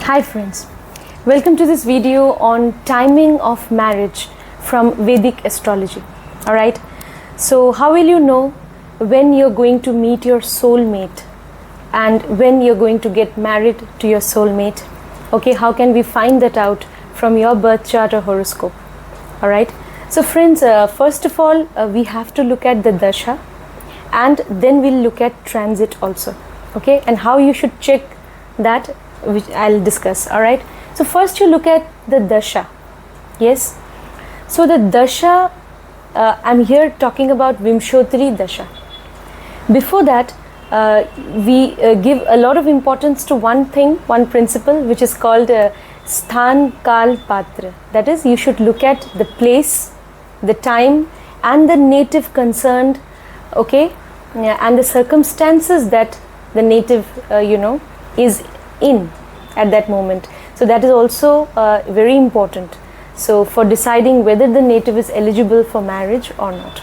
Hi friends, welcome to this video on timing of marriage from Vedic astrology. Alright, so how will you know when you're going to meet your soulmate and when you're going to get married to your soulmate? Okay, how can we find that out from your birth chart or horoscope? Alright, so friends, first of all, we have to look at the Dasha and then we'll look at transit also. Okay, and how you should check that, which I'll discuss. All right, so first you look at the Dasha. Yes, so the Dasha, I'm here talking about Vimshotri Dasha. Before that, we give a lot of importance to one thing, one principle, which is called Sthan Kal Patra. That is, you should look at the place, the time and the native concerned, okay, and the circumstances that the native is in at that moment. So that is also very important, so for deciding whether the native is eligible for marriage or not.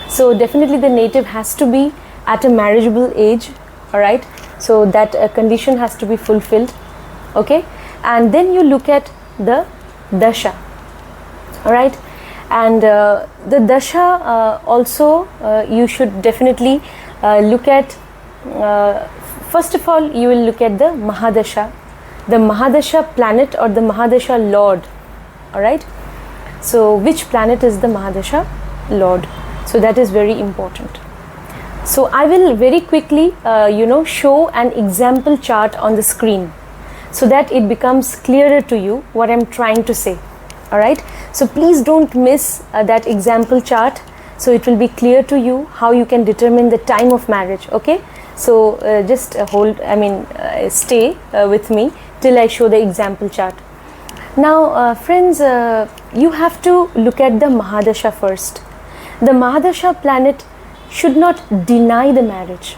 So definitely the native has to be at a marriageable age. All right, so that condition has to be fulfilled. Okay, and then you look at the Dasha. All right, and the Dasha also you should definitely look at. First of all, you will look at the Mahadasha, the Mahadasha planet or the Mahadasha Lord. All right, so which planet is the Mahadasha Lord? So that is very important. So I will very quickly show an example chart on the screen so that it becomes clearer to you what I'm trying to say. All right, so please don't miss that example chart, so it will be clear to you how you can determine the time of marriage. Okay, so just stay with me till I show the example chart. Now friends, you have to look at the Mahadasha first. The Mahadasha planet should not deny the marriage.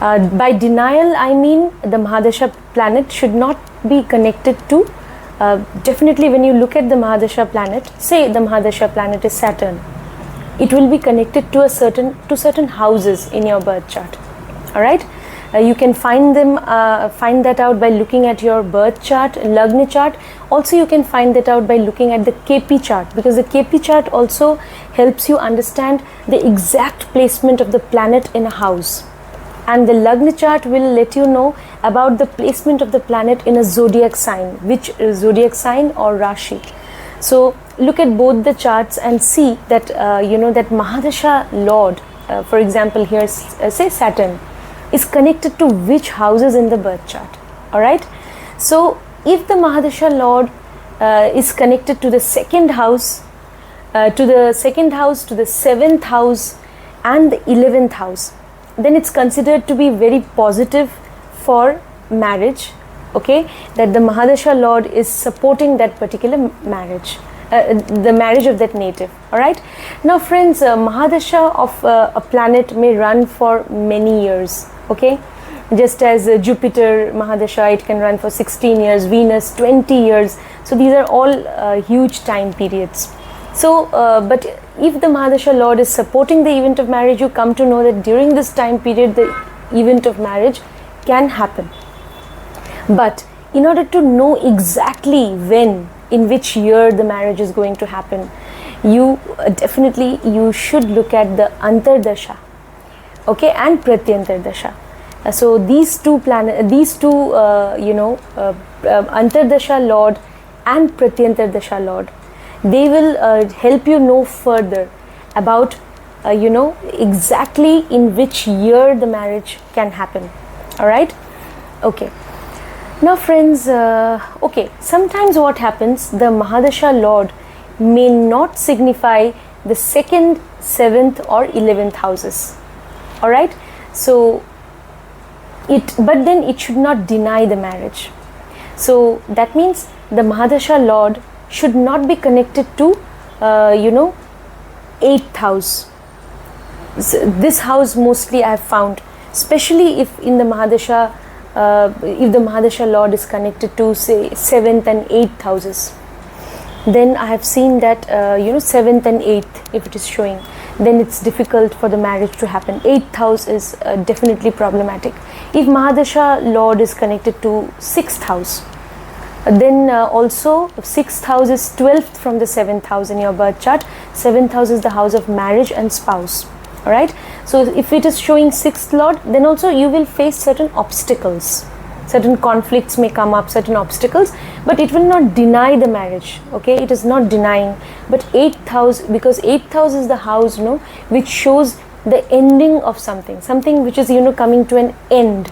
By denial, I mean the Mahadasha planet should not be connected to, definitely when you look at the Mahadasha planet, say the Mahadasha planet is Saturn, it will be connected to certain houses in your birth chart. All right, you can find that out by looking at your birth chart, Lagna chart. Also you can find that out by looking at the KP chart, because the KP chart also helps you understand the exact placement of the planet in a house, and the Lagna chart will let you know about the placement of the planet in a zodiac sign, which zodiac sign or Rashi. So look at both the charts and see that that Mahadasha Lord, for example here say Saturn, is connected to which houses in the birth chart. All right, so if the Mahadasha Lord is connected to the second house, to the 7th house and the 11th house, then it's considered to be very positive for marriage. Okay, that the Mahadasha Lord is supporting that particular marriage, the marriage of that native. All right, now friends, Mahadasha of a planet may run for many years. Okay, just as Jupiter Mahadasha, it can run for 16 years, Venus 20 years. So these are all huge time periods. So but if the Mahadasha Lord is supporting the event of marriage, you come to know that during this time period the event of marriage can happen. But in order to know exactly when, in which year the marriage is going to happen, you you should look at the Antardasha, okay, and Pratyantar Dasha. So these two Antardasha Lord and Pratyantar Dasha Lord, they will help you know further about exactly in which year the marriage can happen. All right, okay. Now friends, okay, sometimes what happens, the Mahadasha Lord may not signify the 2nd, 7th or 11th houses. All right, so but then it should not deny the marriage. So that means the Mahadasha Lord should not be connected to 8th house. So this house mostly I have found, especially if in the Mahadasha if the Mahadasha Lord is connected to say 7th and 8th houses, then I have seen that 7th and 8th, if it is showing, then it's difficult for the marriage to happen. 8th house is definitely problematic. If Mahadasha Lord is connected to 6th house, Then also 6th house is 12th from the 7th house in your birth chart. 7th house is the house of marriage and spouse. Alright, so if it is showing 6th lord, then also you will face certain obstacles. Certain conflicts may come up, certain obstacles, but it will not deny the marriage. Okay, it is not denying. But 8th house, because 8th house is the house, which shows the ending of something which is coming to an end.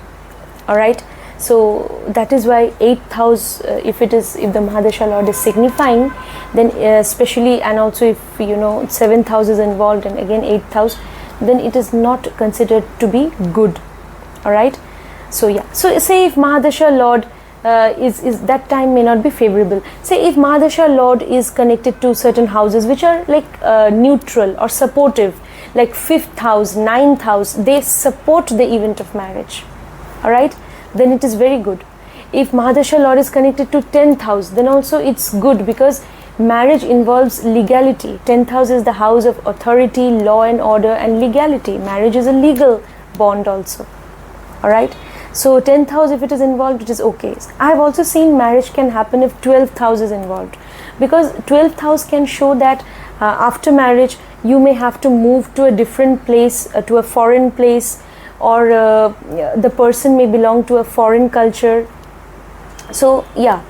Alright, so that is why 8th house, if the Mahadasha Lord is signifying, then especially, and also if 7th house is involved and again 8th house, then it is not considered to be good. Alright, so yeah, so say if Mahadasha Lord is that time may not be favorable. Say if Mahadasha Lord is connected to certain houses which are like neutral or supportive, like 5th house, 9th house, they support the event of marriage. Alright, then it is very good. If Mahadasha Lord is connected to 10th house, then also it's good, because marriage involves legality. 10th house is the house of authority, law and order and legality. Marriage is a legal bond also. Alright, so 10th house, if it is involved, it is okay. I have also seen marriage can happen if 12th house is involved, because 12th house can show that after marriage you may have to move to a different place, to a foreign place, or the person may belong to a foreign culture. So yeah,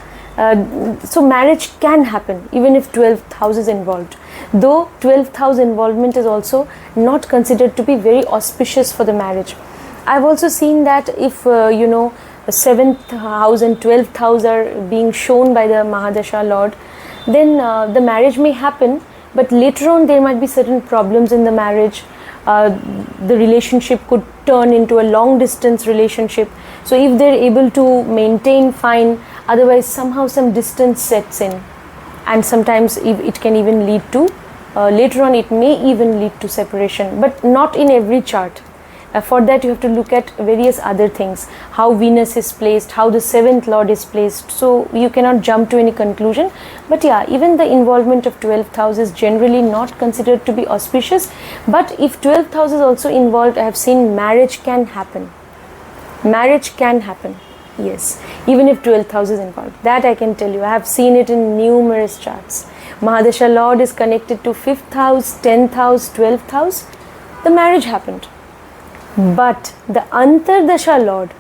so marriage can happen even if 12th house is involved, though 12th house involvement is also not considered to be very auspicious for the marriage. I've also seen that if the 7th house and 12th house are being shown by the Mahadasha Lord, then the marriage may happen, but later on there might be certain problems in the marriage. The relationship could turn into a long distance relationship. So if they're able to maintain, fine, otherwise somehow some distance sets in, and sometimes it can even lead to later on it may even lead to separation, but not in every chart. For that you have to look at various other things, how Venus is placed, how the 7th Lord is placed, so you cannot jump to any conclusion. But yeah, even the involvement of 12th house is generally not considered to be auspicious. But if 12th house is also involved, I have seen marriage can happen. Marriage can happen, yes, even if 12th house is involved. That I can tell you, I have seen it in numerous charts. Mahadasha Lord is connected to 5th house, 10th house, 12th house, the marriage happened. But the Antardasha Lord,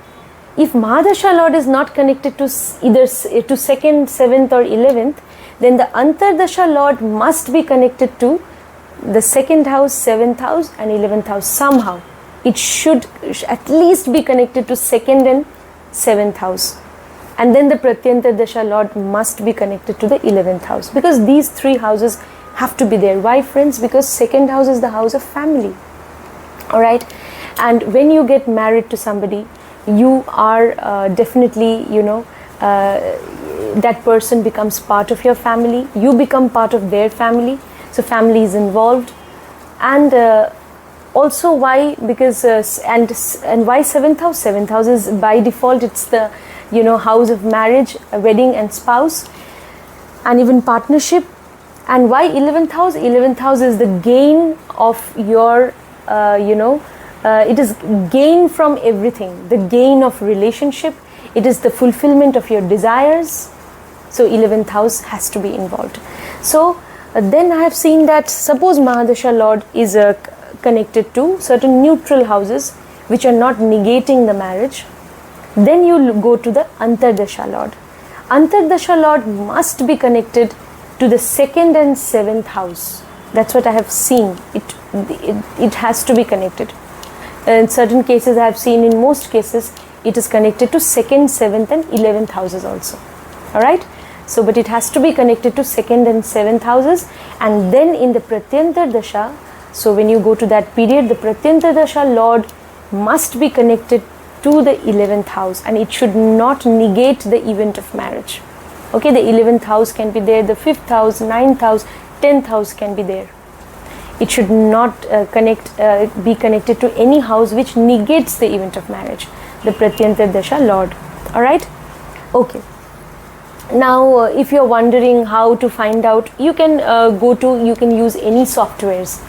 if Mahadasha Lord is not connected to either to 2nd, 7th or 11th, then the Antardasha Lord must be connected to the 2nd house, 7th house and 11th house somehow. It should at least be connected to 2nd and 7th house. And then the Pratyantardasha Lord must be connected to the 11th house, because these three houses have to be there. Why, friends? Because 2nd house is the house of family. Alright. And when you get married to somebody, you are definitely, that person becomes part of your family. You become part of their family. So family is involved. And also why? Because and why 7th house? 7th house is by default, it's the house of marriage, wedding and spouse, and even partnership. And why 11th house? 11th house is the gain of your it is gain from everything, the gain of relationship, it is the fulfillment of your desires. So 11th house has to be involved. So then I have seen that suppose Mahadasha Lord is connected to certain neutral houses which are not negating the marriage, then you go to the Antardasha Lord. Antardasha Lord must be connected to the 2nd and 7th house. That's what I have seen. It has to be connected. In certain cases I have seen, in most cases it is connected to 2nd, 7th and 11th houses also. Alright, so but it has to be connected to 2nd and 7th houses. And then in the Pratyantardasha, so when you go to that period, the Pratyantardasha Lord must be connected to the 11th house, and it should not negate the event of marriage. Okay, the 11th house can be there, the 5th house, 9th house, 10th house can be there. It should not be connected to any house which negates the event of marriage, the Pratyantardasha Lord. Alright, okay. Now if you're wondering how to find out, you can you can use any softwares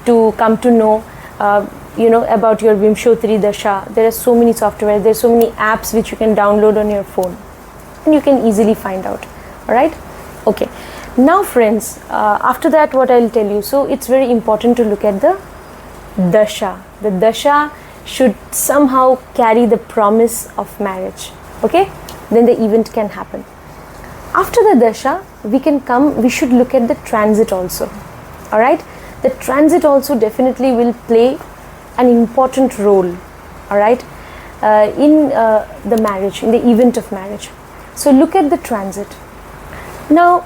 to come to know about your Vimshottari Dasha. There are so many softwares, there are so many apps which you can download on your phone. and you can easily find out. All right, okay. Now friends, after that what I'll tell you, so it's very important to look at the Dasha. The Dasha should somehow carry the promise of marriage, okay? Then the event can happen. After the Dasha, we should look at the transit also, all right? The transit also definitely will play an important role, all right, in the marriage, in the event of marriage. So look at the transit. Now,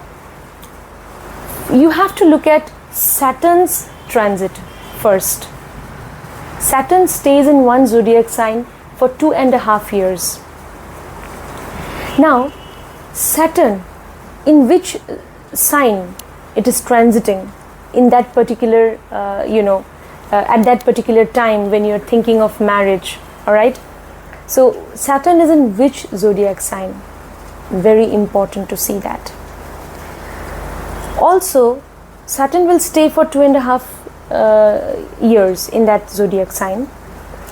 you have to look at Saturn's transit first. Saturn stays in one zodiac sign for 2.5 years. Now, Saturn, in which sign it is transiting in that particular, at that particular time when you're thinking of marriage, all right? So, Saturn is in which zodiac sign? Very important to see that. Also, Saturn will stay for 2.5 years in that zodiac sign.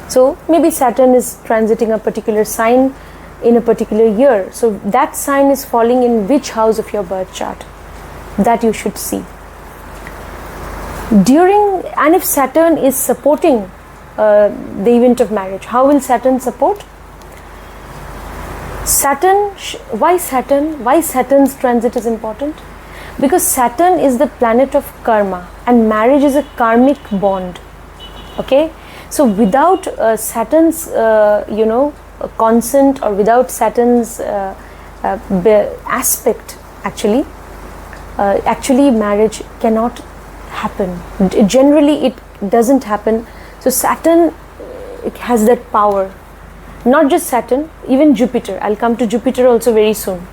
So maybe Saturn is transiting a particular sign in a particular year. So that sign is falling in which house of your birth chart? That you should see. And if Saturn is supporting the event of marriage, how will Saturn support? Why Saturn? Why Saturn's transit is important? Because Saturn is the planet of karma, and marriage is a karmic bond. Okay, so without Saturn's consent, or without Saturn's aspect, actually marriage cannot happen. Generally it doesn't happen. So Saturn, it has that power. Not just Saturn, even Jupiter. I'll come to Jupiter also very soon.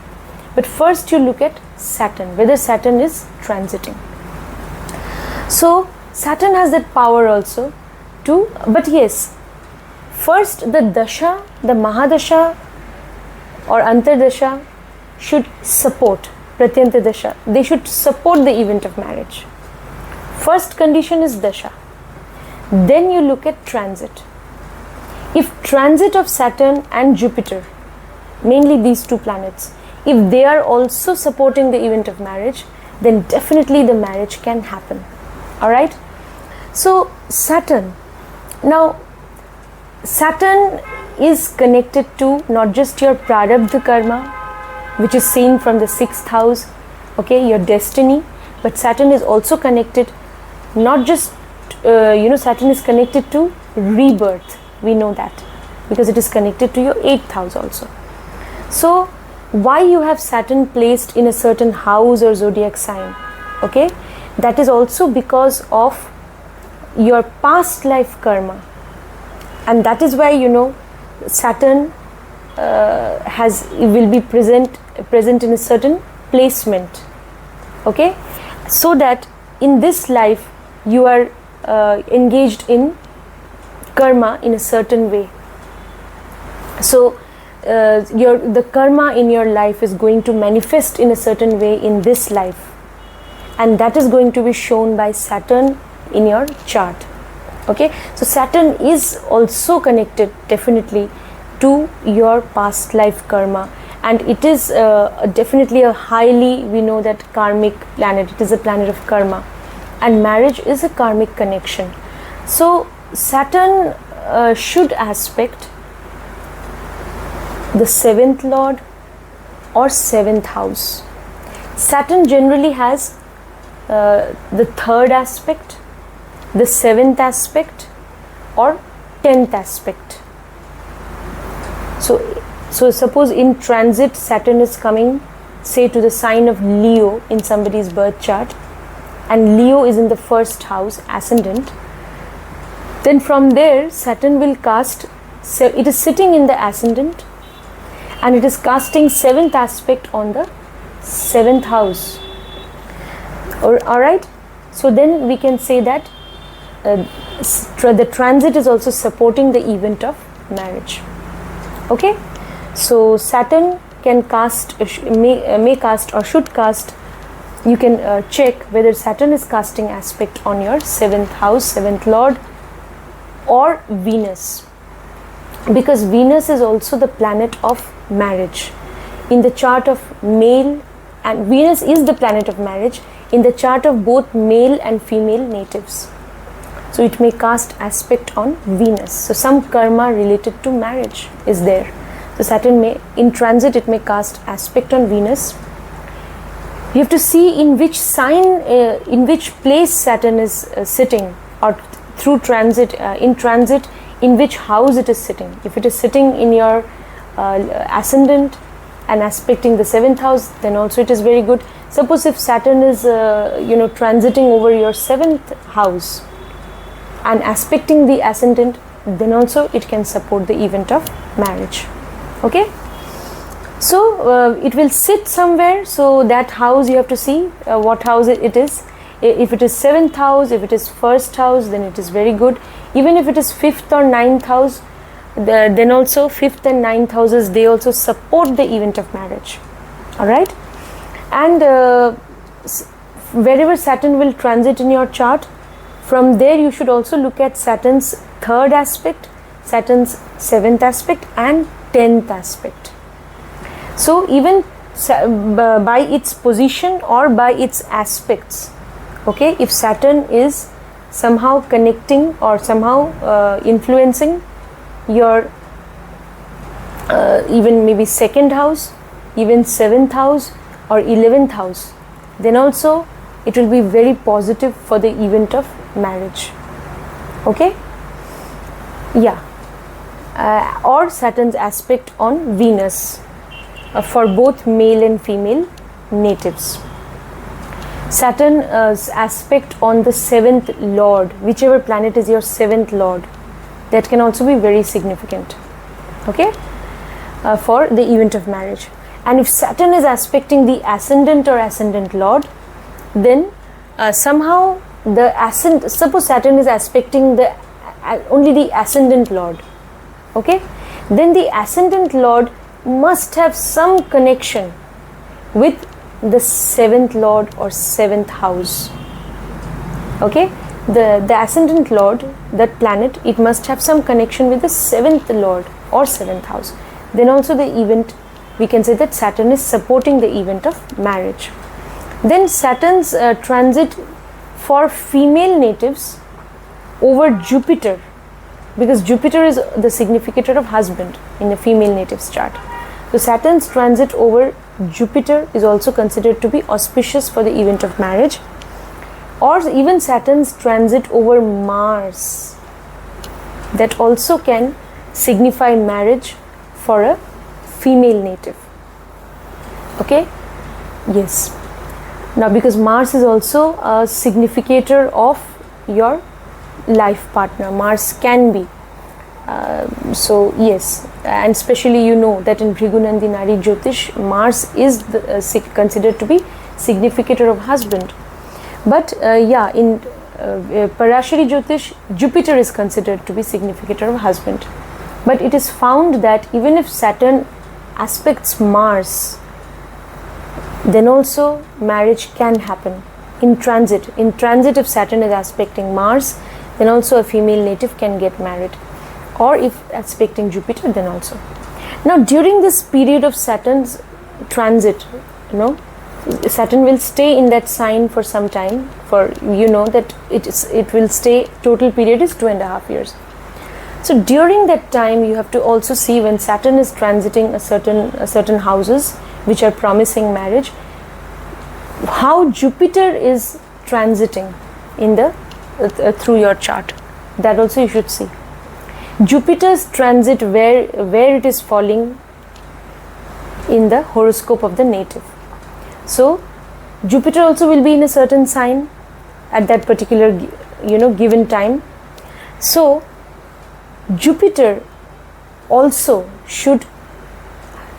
But first you look at Saturn, whether Saturn is transiting. So Saturn has that power also too. But yes, first the Dasha, the Mahadasha or Antardasha should support Pratyanta Dasha. They should support the event of marriage. First condition is Dasha. Then you look at transit. If transit of Saturn and Jupiter, mainly these two planets, if they are also supporting the event of marriage, then definitely the marriage can happen. All right. So Saturn. Now, Saturn is connected to not just your prarabdha karma, which is seen from the 6th house, okay, your destiny, but Saturn is also connected, not just, Saturn is connected to rebirth. We know that because it is connected to your 8th house also. So, why you have Saturn placed in a certain house or zodiac sign, okay, that is also because of your past life karma, and that is why Saturn will be present in a certain placement, okay, so that in this life you are engaged in karma in a certain way. So the karma in your life is going to manifest in a certain way in this life, and that is going to be shown by Saturn in your chart. Okay, so Saturn is also connected definitely to your past life karma, and it is definitely a highly, we know that, karmic planet. It is a planet of karma, and marriage is a karmic connection. So Saturn should aspect the 7th lord or 7th house. Saturn generally has the 3rd aspect, the 7th aspect, or 10th aspect. So suppose in transit Saturn is coming, say, to the sign of Leo in somebody's birth chart, and Leo is in the 1st house ascendant, then from there Saturn will cast, it is sitting in the ascendant, and it is casting 7th aspect on the 7th house. Alright, so then we can say that the transit is also supporting the event of marriage. Okay, so Saturn can cast, may cast or should cast, you can check whether Saturn is casting aspect on your 7th house, 7th lord, or Venus, because Venus is also the planet of marriage. in the chart of male, and Venus is the planet of marriage, in the chart of both male and female natives. So it may cast aspect on Venus. So some karma related to marriage is there. So Saturn may, in transit, it may cast aspect on Venus. You have to see in which sign, in which place Saturn is sitting, or through transit, in transit, in which house it is sitting. If it is sitting in your ascendant and aspecting the 7th house, then also it is very good. Suppose if Saturn is transiting over your 7th house and aspecting the ascendant, then also it can support the event of marriage. Okay, so it will sit somewhere, so that house you have to see what house it is. If it is 7th house, if it is 1st house, then it is very good. Even if it is 5th or 9th house, then also 5th and 9th houses, they also support the event of marriage. Alright, and wherever Saturn will transit in your chart, from there you should also look at Saturn's 3rd aspect, Saturn's 7th aspect and 10th aspect. So even by its position or by its aspects, okay, if Saturn is somehow connecting or somehow influencing your even maybe 2nd house, even 7th house or 11th house, then also it will be very positive for the event of marriage. Okay, yeah. Or Saturn's aspect on Venus for both male and female natives. Saturn's aspect on the 7th lord, whichever planet is your 7th lord, that can also be very significant, okay, for the event of marriage. And if Saturn is aspecting the ascendant or ascendant lord, then somehow the ascendant, suppose Saturn is aspecting the only the ascendant lord, okay, then the ascendant lord must have some connection with the 7th lord or 7th house. Okay, the ascendant lord, that planet, it must have some connection with the 7th lord or 7th house. Then also the event, we can say that Saturn is supporting the event of marriage. Then Saturn's transit for female natives over Jupiter, because Jupiter is the significator of husband in the female native's chart. So Saturn's transit over Jupiter is also considered to be auspicious for the event of marriage. Or even Saturn's transit over Mars, that also can signify marriage for a female native. Okay, yes. Now because Mars is also a significator of your life partner, Mars can be. So yes, and especially you know that in Bhrigunandi Nari Jyotish, Mars is considered to be significator of husband. But yeah, in Parashari Jyotish, Jupiter is considered to be significator of husband. But it is found that even if Saturn aspects Mars, then also marriage can happen in transit. In transit, if Saturn is aspecting Mars, then also a female native can get married. Or if aspecting Jupiter, then also. Now during this period of Saturn's transit, you know, Saturn will stay in that sign for some time, for you know that it will stay, total period is 2.5 years. So during that time you have to also see, when Saturn is transiting a certain houses which are promising marriage, how Jupiter is transiting in the through your chart. That also you should see. Jupiter's transit, where it is falling in the horoscope of the native. So Jupiter also will be in a certain sign at that particular given time. So Jupiter also should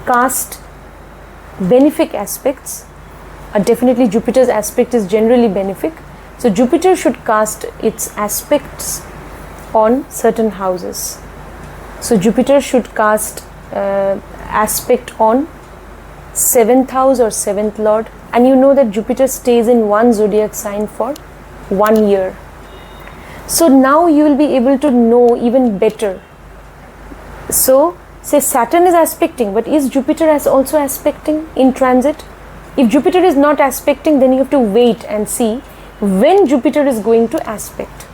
cast benefic aspects. Definitely Jupiter's aspect is generally benefic. So Jupiter should cast its aspects on certain houses. So Jupiter should cast aspect on 7th house or 7th lord, and you know that Jupiter stays in one zodiac sign for 1 year. So now you will be able to know even better. So say Saturn is aspecting, but is Jupiter also aspecting in transit? If Jupiter is not aspecting, then you have to wait and see when Jupiter is going to aspect.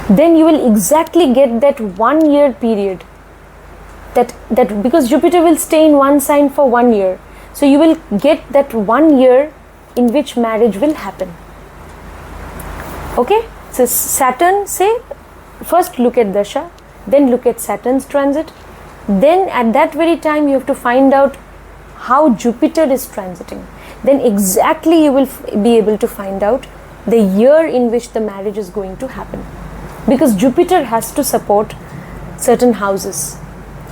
Then you will exactly get that 1 year period, that because Jupiter will stay in one sign for 1 year, so you will get that 1 year in which marriage will happen. Okay, so Saturn, say first look at Dasha, then look at Saturn's transit, then at that very time you have to find out how Jupiter is transiting. Then exactly you will be able to find out the year in which the marriage is going to happen, because Jupiter has to support certain houses.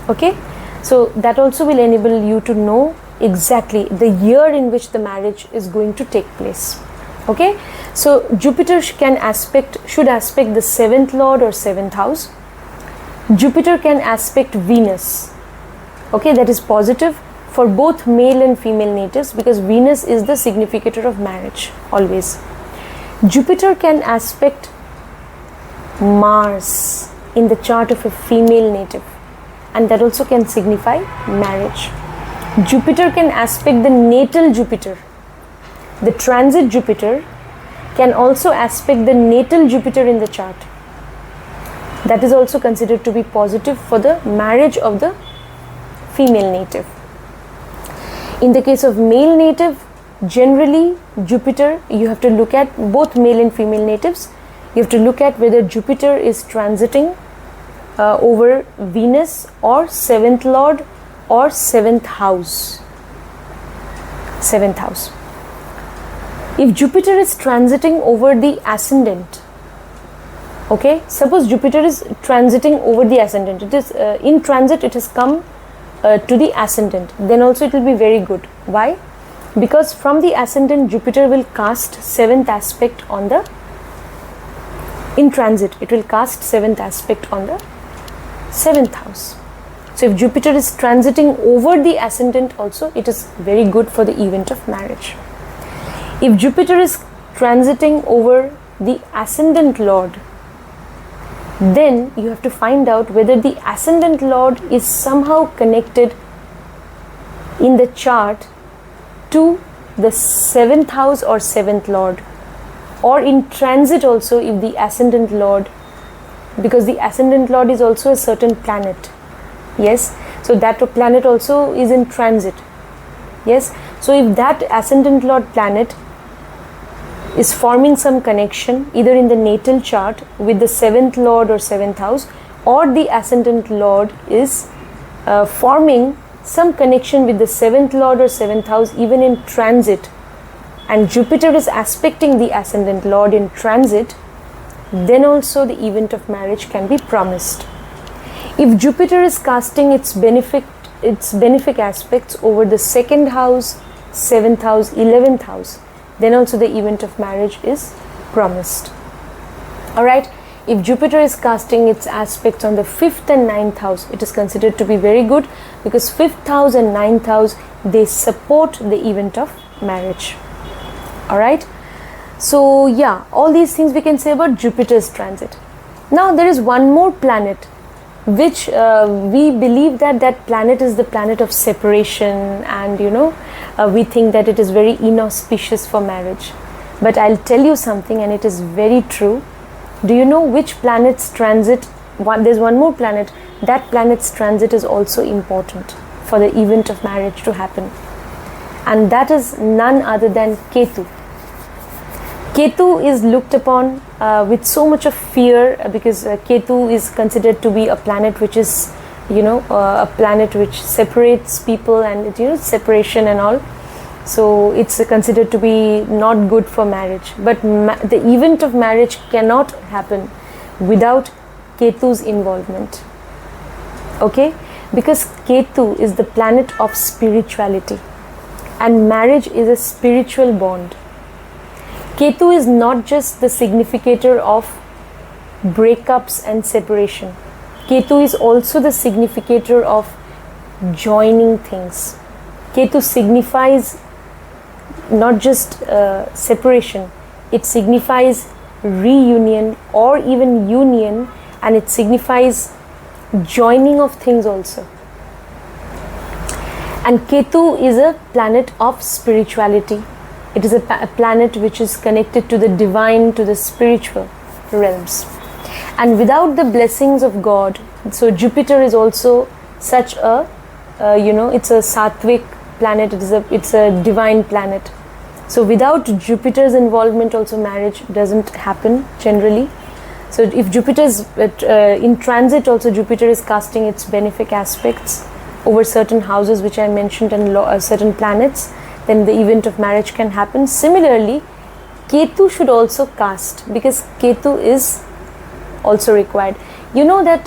Okay, so that also will enable you to know exactly the year in which the marriage is going to take place. Okay, so Jupiter should aspect the 7th lord or 7th house. Jupiter can aspect Venus. Okay, that is positive for both male and female natives, because Venus is the significator of marriage always. Jupiter can aspect Mars in the chart of a female native, and that also can signify marriage. Jupiter can aspect the natal Jupiter. The transit Jupiter can also aspect the natal Jupiter in the chart. That is also considered to be positive for the marriage of the female native. In the case of male native, generally Jupiter, you have to look at both male and female natives. You have to look at whether Jupiter is transiting over Venus or 7th lord or 7th house. 7th house. If Jupiter is transiting over the ascendant, okay, suppose Jupiter is transiting over the ascendant, it is in transit, it has come to the ascendant, then also it will be very good. Why? Because from the ascendant, Jupiter will cast 7th aspect on the, in transit, it will cast 7th aspect on the 7th house. So if Jupiter is transiting over the ascendant also, it is very good for the event of marriage. If Jupiter is transiting over the ascendant lord, then you have to find out whether the ascendant lord is somehow connected in the chart to the 7th house or 7th lord, or in transit also if the ascendant lord, because the ascendant lord is also a certain planet. Yes, so that planet also is in transit. Yes, so if that ascendant lord planet is forming some connection either in the natal chart with the 7th lord or 7th house, or the ascendant lord is forming some connection with the 7th lord or 7th house even in transit, and Jupiter is aspecting the ascendant lord in transit, then also the event of marriage can be promised. If Jupiter is casting its benefic aspects over the 2nd house, 7th house, 11th house, then also the event of marriage is promised. Alright, if Jupiter is casting its aspects on the 5th and 9th house, it is considered to be very good, because 5th house and 9th house, they support the event of marriage. Alright, so yeah, all these things we can say about Jupiter's transit. Now there is one more planet which we believe that planet is the planet of separation, and we think that it is very inauspicious for marriage. But I'll tell you something, and it is very true. Do you know which planet's transit? There's one more planet. That planet's transit is also important for the event of marriage to happen, and that is none other than Ketu. Ketu is looked upon with so much of fear, because Ketu is considered to be a planet which is, a planet which separates people, and separation and all. So it's considered to be not good for marriage. But the event of marriage cannot happen without Ketu's involvement. Okay, because Ketu is the planet of spirituality, and marriage is a spiritual bond. Ketu is not just the significator of breakups and separation. Ketu is also the significator of joining things. Ketu signifies not just separation, it signifies reunion or even union, and it signifies joining of things also. And Ketu is a planet of spirituality. It is a planet which is connected to the divine, to the spiritual realms. And without the blessings of God, so Jupiter is also such a, it's a sattvic planet, it's a divine planet. So without Jupiter's involvement also marriage doesn't happen generally. So if Jupiter is in transit also, Jupiter is casting its benefic aspects over certain houses which I mentioned and certain planets, then the event of marriage can happen. Similarly, Ketu should also cast, because Ketu is also required. You know that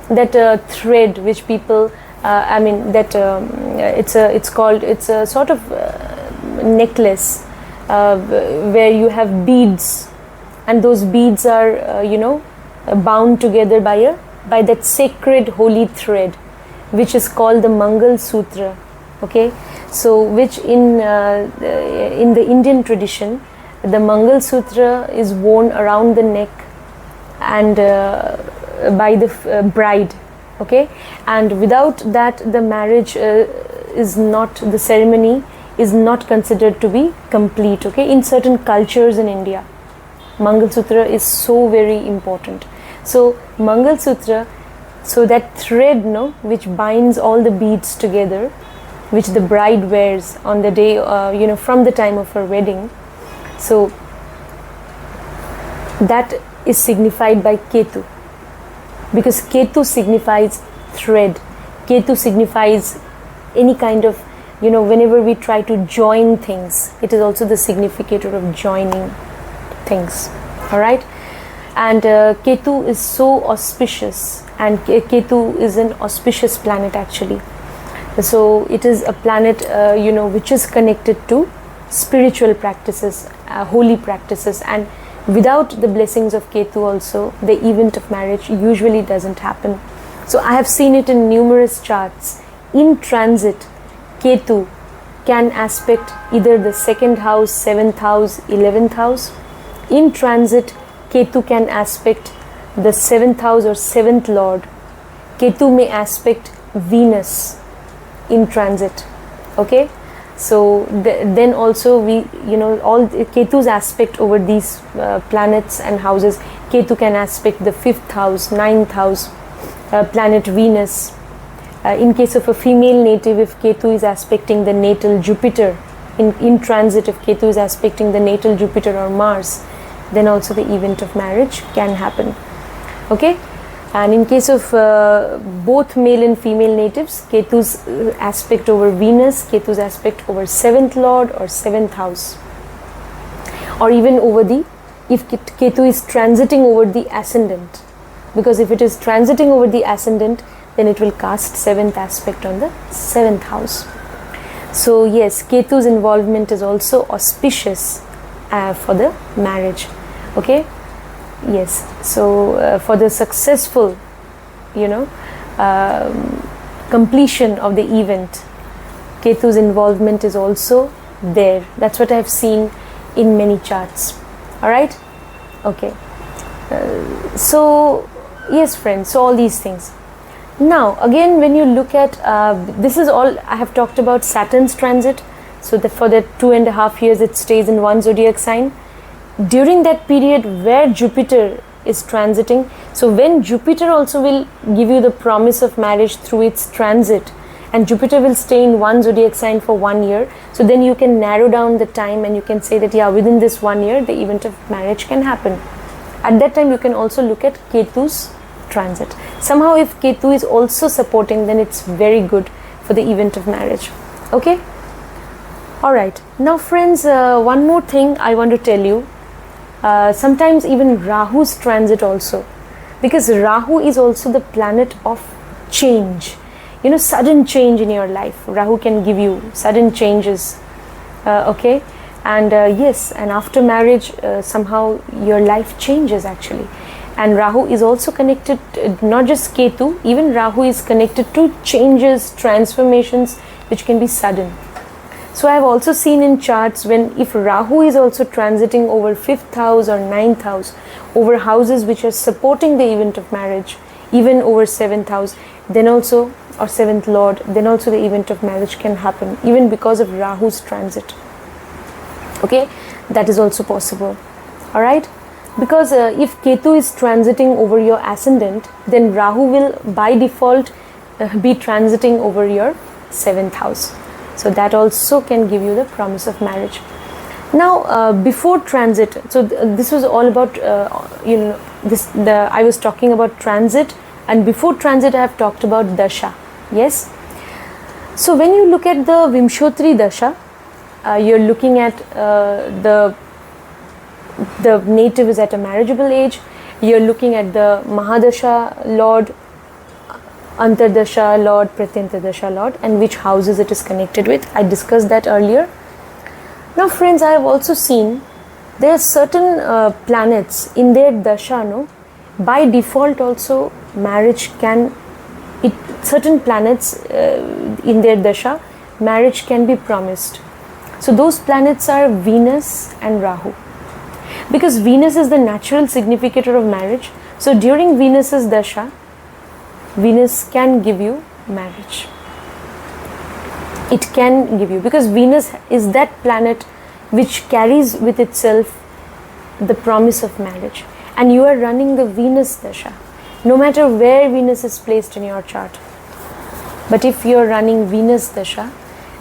that thread which people, it's a sort of necklace where you have beads, and those beads are bound together by that sacred holy thread, which is called the Mangal Sutra. Okay, so which in the Indian tradition, the Mangal Sutra is worn around the neck and by the bride. Okay, and without that the marriage is not, the ceremony is not considered to be complete. Okay, in certain cultures in India, Mangal Sutra is so very important. So Mangal Sutra, so that thread, which binds all the beads together, which the bride wears on the day, from the time of her wedding. So that is signified by Ketu, because Ketu signifies thread. Ketu signifies any kind of, whenever we try to join things, it is also the significator of joining things. All right. And Ketu is so auspicious, and Ketu is an auspicious planet actually. So it is a planet which is connected to spiritual practices, holy practices, and without the blessings of Ketu also, the event of marriage usually doesn't happen. So I have seen it in numerous charts. In transit, Ketu can aspect either the 2nd house, 7th house, 11th house. In transit, Ketu can aspect the 7th house or 7th lord. Ketu may aspect Venus in transit. Okay, so then also we, all Ketu's aspect over these planets and houses. Ketu can aspect the 5th house, 9th house, planet Venus. In case of a female native, if Ketu is aspecting the natal Jupiter in transit, if Ketu is aspecting the natal Jupiter or Mars, then also the event of marriage can happen. Okay, and in case of both male and female natives, Ketu's aspect over Venus, Ketu's aspect over 7th lord or 7th house, or even over if Ketu is transiting over the ascendant, because if it is transiting over the ascendant, then it will cast 7th aspect on the 7th house. So yes, Ketu's involvement is also auspicious for the marriage. Okay, yes, so for the successful completion of the event, Ketu's involvement is also there. That's what I have seen in many charts. All right, okay, so yes friends, so all these things. Now again, when you look at this is all I have talked about Saturn's transit. So for the 2.5 years it stays in one zodiac sign. During that period where Jupiter is transiting, so when Jupiter also will give you the promise of marriage through its transit, and Jupiter will stay in one zodiac sign for 1 year, so then you can narrow down the time and you can say that within this 1 year the event of marriage can happen. At that time you can also look at Ketu's transit. Somehow if Ketu is also supporting, then it's very good for the event of marriage. Okay, all right. Now friends, one more thing I want to tell you. Sometimes even Rahu's transit also, because Rahu is also the planet of change, sudden change in your life. Rahu can give you sudden changes. Okay, and yes, and after marriage somehow your life changes actually. And Rahu is also connected, not just Ketu, even Rahu is connected to changes, transformations which can be sudden. So I have also seen in charts if Rahu is also transiting over 5th house or 9th house, over houses which are supporting the event of marriage, even over 7th house, then also, or 7th lord, then also the event of marriage can happen, even because of Rahu's transit. Okay, that is also possible. All right, because if Ketu is transiting over your ascendant, then Rahu will by default be transiting over your 7th house. So that also can give you the promise of marriage. Now, before transit, so this was all about, I was talking about transit, and before transit I have talked about Dasha. Yes. So when you look at the Vimshotri Dasha, you're looking at the native is at a marriageable age. You're looking at the Mahadasha Lord, Antardasha Lord, Pratyantardasha Lord, and which houses it is connected with. I discussed that earlier. Now friends, I have also seen there are certain planets in their Dasha, no? By default also marriage can, certain planets in their Dasha, marriage can be promised. So those planets are Venus and Rahu. Because Venus is the natural significator of marriage. So during Venus's Dasha, Venus can give you marriage. It can give you, because Venus is that planet which carries with itself the promise of marriage, and you are running the Venus Dasha, no matter where Venus is placed in your chart. But if you are running Venus Dasha,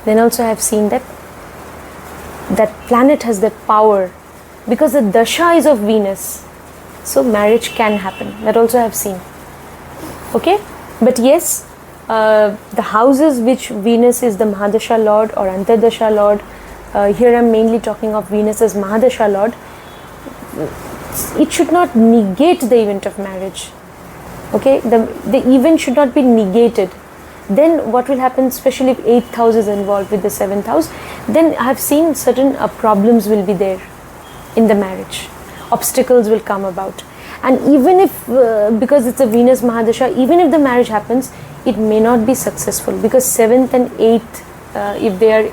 then also I have seen that that planet has that power, because the Dasha is of Venus, so marriage can happen. That also I have seen. Okay, but yes, the houses which Venus is the Mahadasha Lord or Antardasha Lord, here I am mainly talking of Venus as Mahadasha Lord, it should not negate the event of marriage. Okay, the event should not be negated. Then what will happen, especially if 8th house is involved with the 7th house, then I have seen certain problems will be there in the marriage. Obstacles will come about. And even if, because it's a Venus Mahadasha, even if the marriage happens, it may not be successful, because 7th and 8th, if they are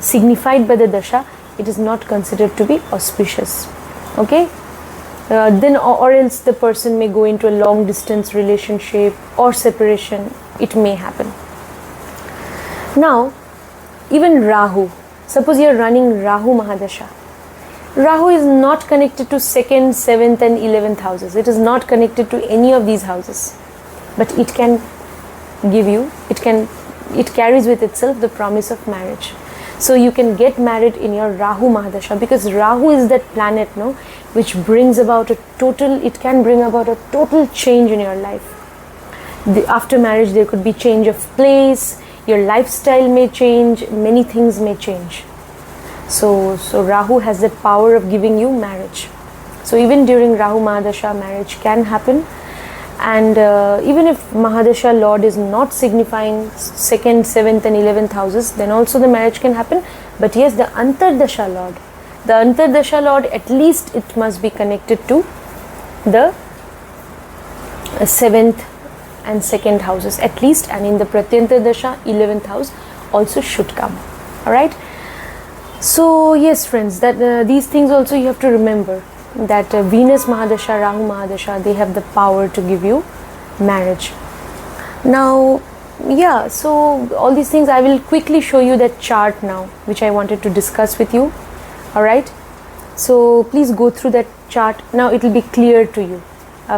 signified by the Dasha, it is not considered to be auspicious. Okay, then or else the person may go into a long distance relationship or separation. It may happen. Now, even Rahu, suppose you are running Rahu Mahadasha. Rahu is not connected to 2nd, 7th and 11th houses. It is not connected to any of these houses, but it can give you, it carries with itself the promise of marriage. So you can get married in your Rahu Mahadasha, because Rahu is that planet, no, which brings about a total, it can bring about a total change in your life. After marriage there could be change of place, your lifestyle may change, many things may change. So Rahu has that power of giving you marriage. So even during Rahu Mahadasha, marriage can happen. And even if Mahadasha Lord is not signifying 2nd, 7th and 11th houses, then also the marriage can happen. But yes, the Antardasha Lord, at least it must be connected to the 7th and 2nd houses at least, and in the Pratyantardasha 11th house also should come. Alright. So yes friends, that these things also you have to remember, that Venus Mahadasha, Rahu Mahadasha, they have the power to give you marriage. Now, yeah, so all these things I will quickly show you that chart now, which I wanted to discuss with you. Alright, so please go through that chart. Now it will be clear to you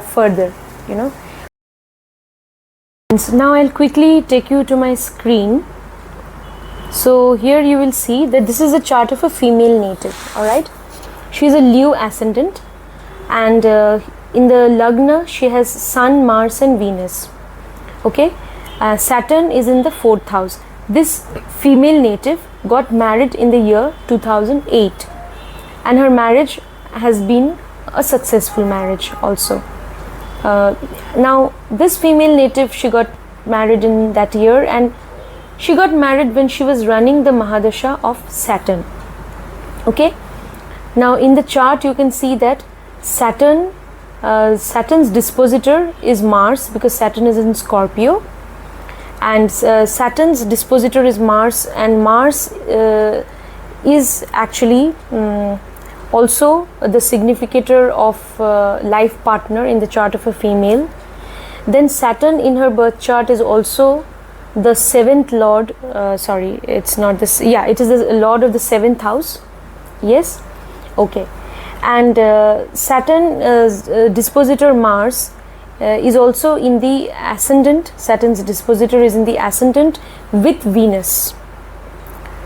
further, you know. So now I'll quickly take you to my screen. So here you will see that this is a chart of a female native. Alright, she is a Leo ascendant, and in the Lagna she has Sun, Mars and Venus. Okay, Saturn is in the 4th house. This female native got married in the year 2008, and her marriage has been a successful marriage also. Now this female native, she got married in that year, and she got married when she was running the Mahadasha of Saturn. Okay, now in the chart you can see that Saturn's dispositor is Mars, because Saturn is in Scorpio, and Saturn's dispositor is Mars, and Mars is actually also the significator of life partner in the chart of a female. Then Saturn in her birth chart is also the 7th lord, sorry, it's not this, yeah, it is the lord of the 7th house. Yes, okay. And Saturn's dispositor Mars is also in the ascendant. Saturn's dispositor is in the ascendant with Venus.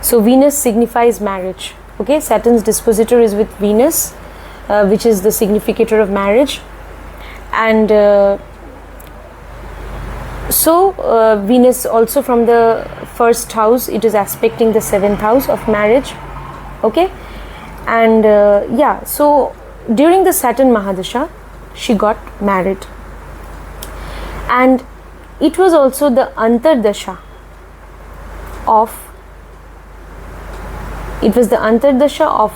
So Venus signifies marriage. Okay, Saturn's dispositor is with Venus, which is the significator of marriage. And Venus also from the 1st house, it is aspecting the 7th house of marriage. Okay, and yeah, so during the Saturn Mahadasha, she got married. And it was also the Antardasha of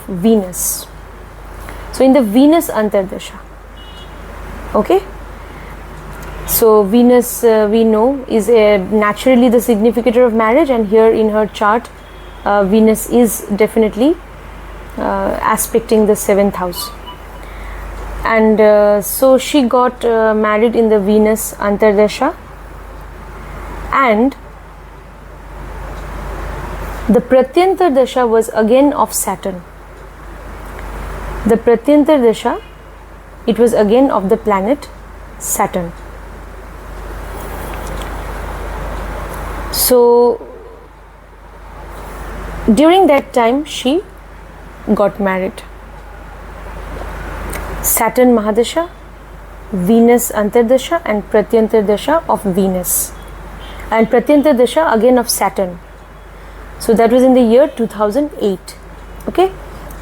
Venus. So in the Venus Antardasha, okay, so Venus we know is naturally the significator of marriage, and here in her chart Venus is definitely aspecting the 7th house. And so she got married in the Venus Antardasha, and the Pratyantar Dasha was again of Saturn. The Pratyantar Dasha, it was again of the planet Saturn. So during that time she got married. Saturn Mahadasha, Venus Antardasha, and Pratyantar Dasha of Venus, and Pratyantar Dasha again of Saturn. So that was in the year 2008. Okay,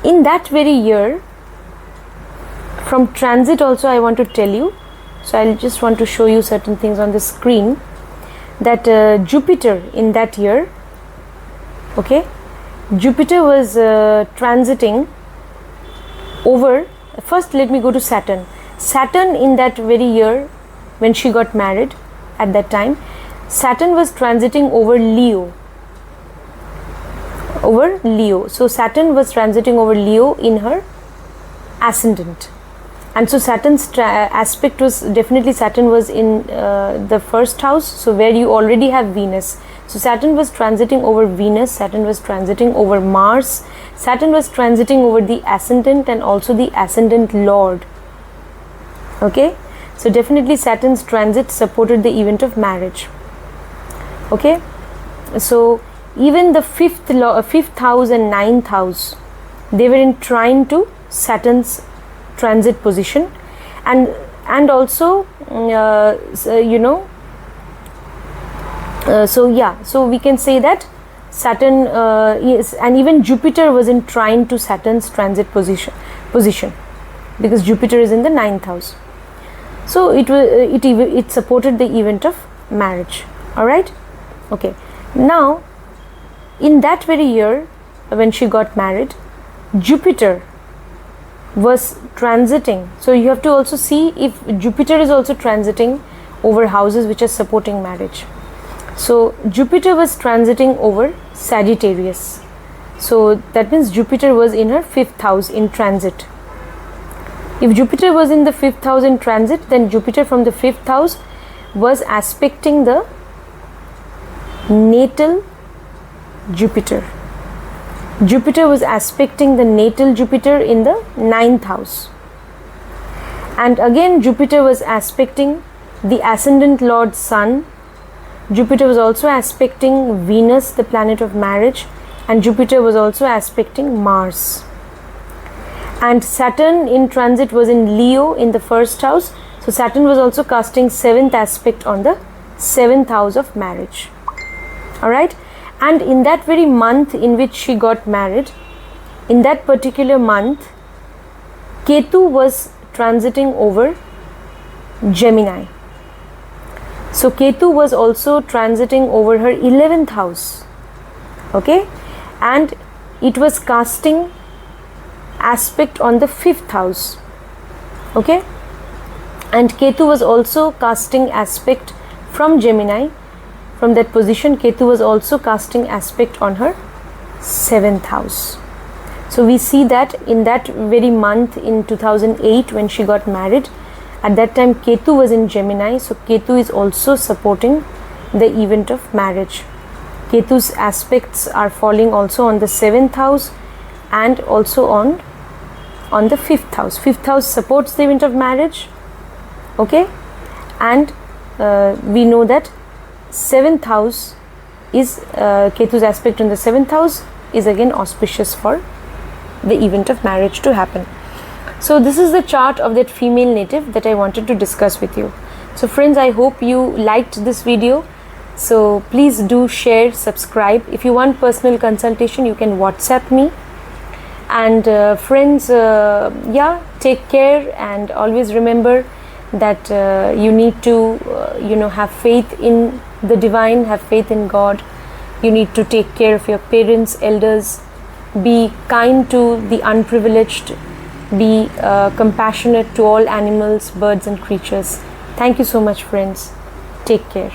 in that very year, from transit also I want to tell you. So I just want to show you certain things on the screen, that Jupiter in that year, okay, Jupiter was transiting over. First let me go to Saturn. Saturn in that very year when she got married, at that time Saturn was transiting over Leo. So Saturn was transiting over Leo in her ascendant, and so Saturn's aspect was definitely, Saturn was in the 1st house, so where you already have Venus. So Saturn was transiting over Venus, Saturn was transiting over Mars, Saturn was transiting over the ascendant and also the ascendant lord. Okay, so definitely Saturn's transit supported the event of marriage. Okay, so even the 5th house and 9th house, they were in trine to Saturn's transit position, and also so we can say that Saturn is, and even Jupiter was in trine to Saturn's transit position, because Jupiter is in the 9th house. So it supported the event of marriage. All right, okay. Now in that very year when she got married, Jupiter was transiting. So you have to also see if Jupiter is also transiting over houses which are supporting marriage. So Jupiter was transiting over Sagittarius. So that means Jupiter was in her 5th house in transit. If Jupiter was in the 5th house in transit, then Jupiter from the 5th house was aspecting the natal Jupiter. Jupiter was aspecting the natal Jupiter in the 9th house. And again Jupiter was aspecting the ascendant lord Sun. Jupiter was also aspecting Venus, the planet of marriage, and Jupiter was also aspecting Mars. And Saturn in transit was in Leo in the 1st house. So Saturn was also casting 7th aspect on the 7th house of marriage. All right. And in that very month in which she got married, in that particular month, Ketu was transiting over Gemini. So Ketu was also transiting over her 11th house. Okay, and it was casting aspect on the 5th house. Okay, and Ketu was also casting aspect from Gemini. From that position, Ketu was also casting aspect on her 7th house. So we see that in that very month in 2008 when she got married, At that time Ketu was in Gemini, so Ketu is also supporting the event of marriage. Ketu's aspects are falling also on the 7th house and also on the 5th house. 5th house supports the event of marriage, okay, and we know that 7th house is Ketu's aspect on the 7th house is again auspicious for the event of marriage to happen. So this is the chart of that female native that I wanted to discuss with you. So friends, I hope you liked this video. So please do share, subscribe. If you want personal consultation, you can WhatsApp me. And friends, yeah, take care, and always remember that you need to have faith in the divine, have faith in God. You need to take care of your parents, elders, be kind to the unprivileged, be compassionate to all animals, birds and creatures. Thank you so much, friends. Take care.